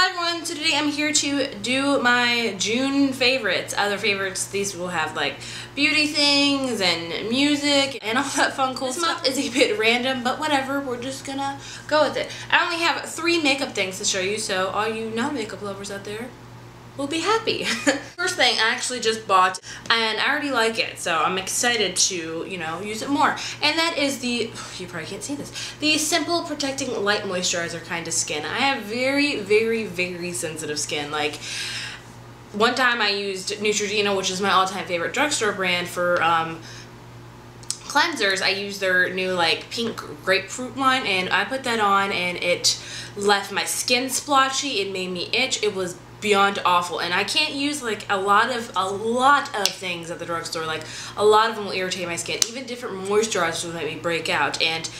Hi everyone, so today I'm here to do my June favorites. Other favorites, these will have like beauty things and music and all that fun cool stuff. This month is a bit random, but whatever, we're just gonna go with it. I only have 3 makeup things to show you, so all you non-makeup lovers out there will be happy. First thing I actually just bought, and I already like it, so I'm excited to, you know, use it more. And that is the, you probably can't see this, the Simple Protecting Light Moisturizer kind of skin. I have very, very, very sensitive skin. Like, one time I used Neutrogena, which is my all-time favorite drugstore brand, for cleansers. I used their new like pink grapefruit line, and I put that on and it left my skin splotchy. It made me itch. It was beyond awful, and I can't use like a lot of things at the drugstore. Like, a lot of them will irritate my skin. Even different moisturizers will make me break out, and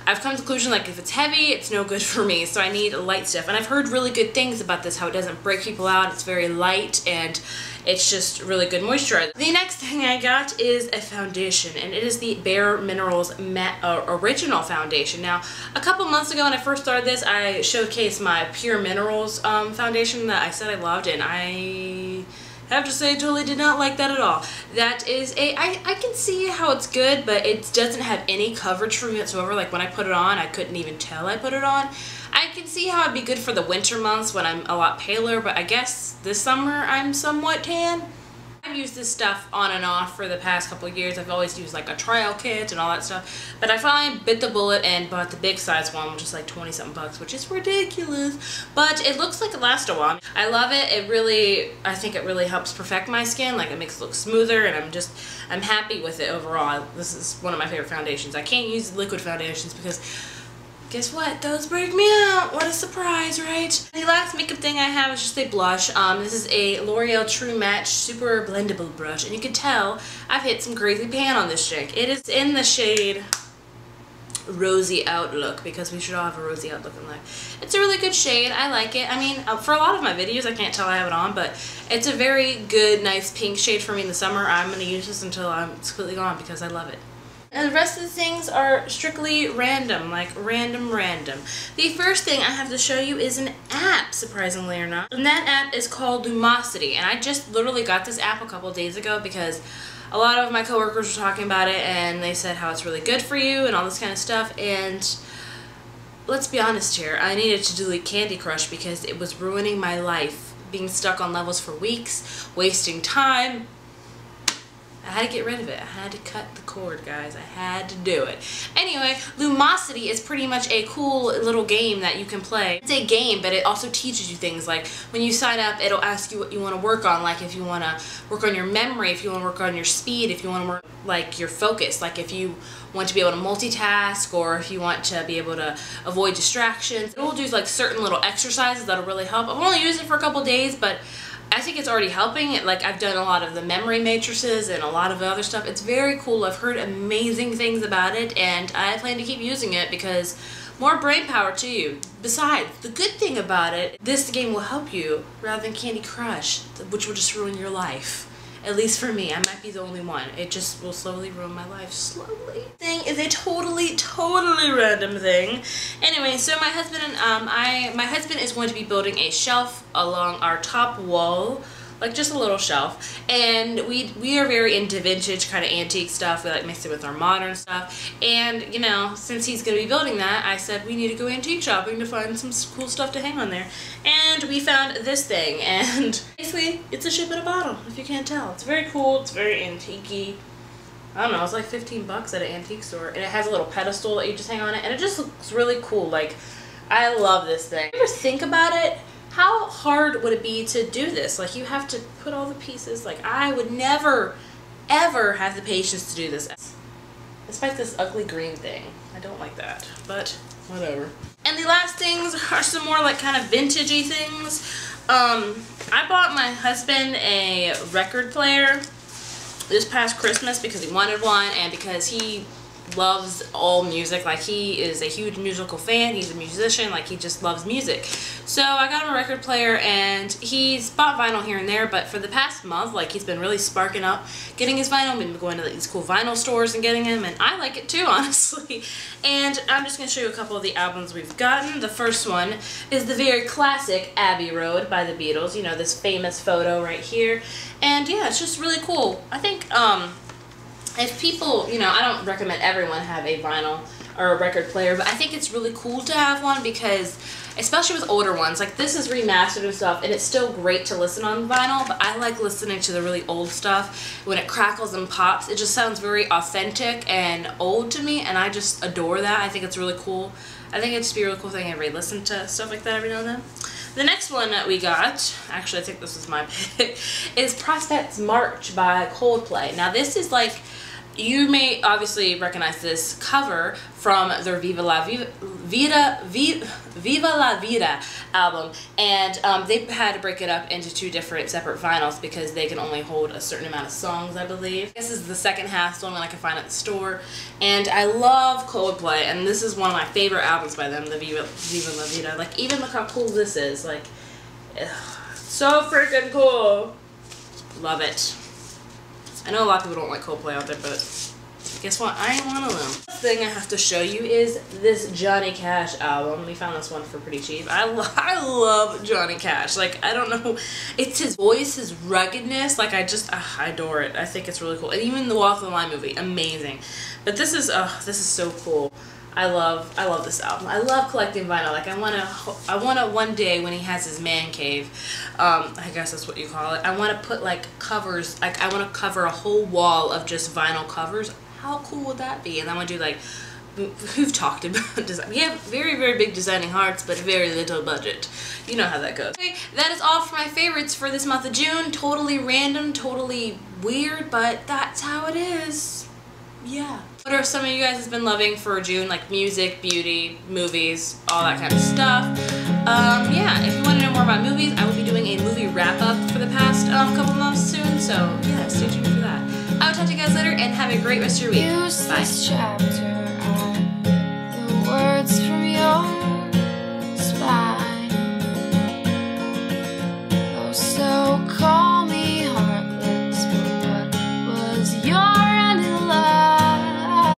I've come to the conclusion, like, if it's heavy, it's no good for me, so I need light stuff. And I've heard really good things about this, how it doesn't break people out, it's very light, and it's just really good moisturizer. The next thing I got is a foundation, and it is the Bare Minerals Original Foundation. Now, a couple months ago when I first started this, I showcased my Pure Minerals foundation that I said I loved, and I have to say I totally did not like that at all. That is I can see how it's good, but it doesn't have any coverage for me whatsoever. Like, when I put it on, I couldn't even tell I put it on. I can see how it'd be good for the winter months when I'm a lot paler, but I guess this summer I'm somewhat tan. I've used this stuff on and off for the past couple of years. I've always used like a trial kit and all that stuff, but I finally bit the bullet and bought the big size one, which is like 20 something bucks, which is ridiculous, but it looks like it lasts a while. I love it. I think it really helps perfect my skin. Like, it makes it look smoother, and I'm happy with it overall. This is one of my favorite foundations. I can't use liquid foundations because guess what? Those break me out. What a surprise, right? The last makeup thing I have is just a blush. This is a L'Oreal True Match Super Blendable Brush, and you can tell I've hit some crazy pan on this chick. It is in the shade Rosy Outlook, because we should all have a rosy outlook in life. It's a really good shade. I like it. I mean, for a lot of my videos, I can't tell I have it on, but it's a very good, nice pink shade for me in the summer. I'm going to use this until it's completely gone because I love it. And the rest of the things are strictly random, like random. The first thing I have to show you is an app, surprisingly or not. And that app is called Lumosity. And I just literally got this app a couple days ago because a lot of my coworkers were talking about it, and they said how it's really good for you and all this kind of stuff. And let's be honest here, I needed to delete Candy Crush because it was ruining my life. Being stuck on levels for weeks, wasting time. I had to get rid of it. I had to cut the cord, guys. I had to do it. Anyway, Lumosity is pretty much a cool little game that you can play. It's a game, but it also teaches you things. Like, when you sign up, it'll ask you what you want to work on. Like, if you want to work on your memory, if you want to work on your speed, if you want to work, like, your focus. Like, if you want to be able to multitask, or if you want to be able to avoid distractions. It will do, like, certain little exercises that'll really help. I've only used it for a couple days, but I think it's already helping. Like, I've done a lot of the memory matrices and a lot of other stuff. It's very cool. I've heard amazing things about it, and I plan to keep using it because more brain power to you. Besides, the good thing about it, this game will help you rather than Candy Crush, which will just ruin your life. At least for me. I might be the only one. It just will slowly ruin my life. Slowly. Thing is a totally random thing. Anyway, so my husband and my husband is going to be building a shelf along our top wall. Like, just a little shelf, and we are very into vintage kind of antique stuff. We like mix it with our modern stuff, and you know, since he's going to be building that, I said we need to go antique shopping to find some cool stuff to hang on there. And we found this thing, and basically it's a ship in a bottle, if you can't tell. It's very cool. It's very antique-y. I don't know, it's like 15 bucks at an antique store, and it has a little pedestal that you just hang on it, and it just looks really cool. Like, I love this thing. You ever think about it? How hard would it be to do this? Like, you have to put all the pieces. Like, I would never, ever have the patience to do this. Despite this ugly green thing. I don't like that, but whatever. And the last things are some more like kind of vintagey things. I bought my husband a record player this past Christmas because he wanted one, and because he loves all music. Like, he is a huge musical fan. He's a musician. Like, he just loves music. So I got him a record player, and he's bought vinyl here and there, but for the past month, like, he's been really sparking up getting his vinyl. We've been going to like, these cool vinyl stores and getting him, and I like it too, honestly. And I'm just going to show you a couple of the albums we've gotten. The first one is the very classic Abbey Road by the Beatles. You know, this famous photo right here. And yeah, it's just really cool. I think, if people, you know, I don't recommend everyone have a vinyl or a record player, but I think it's really cool to have one because, especially with older ones, like this is remastered and stuff, and it's still great to listen on vinyl, but I like listening to the really old stuff. When it crackles and pops, it just sounds very authentic and old to me, and I just adore that. I think it's really cool. I think it'd just be a really cool thing to re-listen to stuff like that every now and then. The next one that we got, actually I think this was my pick, is Prospects March by Coldplay. Now this is like, you may obviously recognize this cover from their Viva La Vida album, and they had to break it up into two different separate vinyls because they can only hold a certain amount of songs, I believe. This is the second half, it's the only one I can find at the store, and I love Coldplay, and this is one of my favorite albums by them, the Viva La Vida. Like, even look how cool this is, like, so freaking cool. Love it. I know a lot of people don't like Coldplay out there, but guess what? I ain't one of them. The thing I have to show you is this Johnny Cash album. We found this one for pretty cheap. I love Johnny Cash. Like, I don't know. It's his voice, his ruggedness. Like, I adore it. I think it's really cool. And even the Walk the Line movie, amazing. But this is so cool. I love this album. I love collecting vinyl. Like, I wanna one day when he has his man cave, I guess that's what you call it, I wanna put like covers, like I wanna cover a whole wall of just vinyl covers. How cool would that be? And I wanna do like, we've talked about design. We have very, very big designing hearts, but very little budget. You know how that goes. Okay, that is all for my favorites for this month of June. Totally random, totally weird, but that's how it is. Yeah. What are some of you guys has been loving for June? Like music, beauty, movies, all that kind of stuff. Yeah, if you want to know more about movies, I will be doing a movie wrap-up for the past couple months soon, so yeah, stay tuned for that. I will talk to you guys later, and have a great rest of your week. Bye.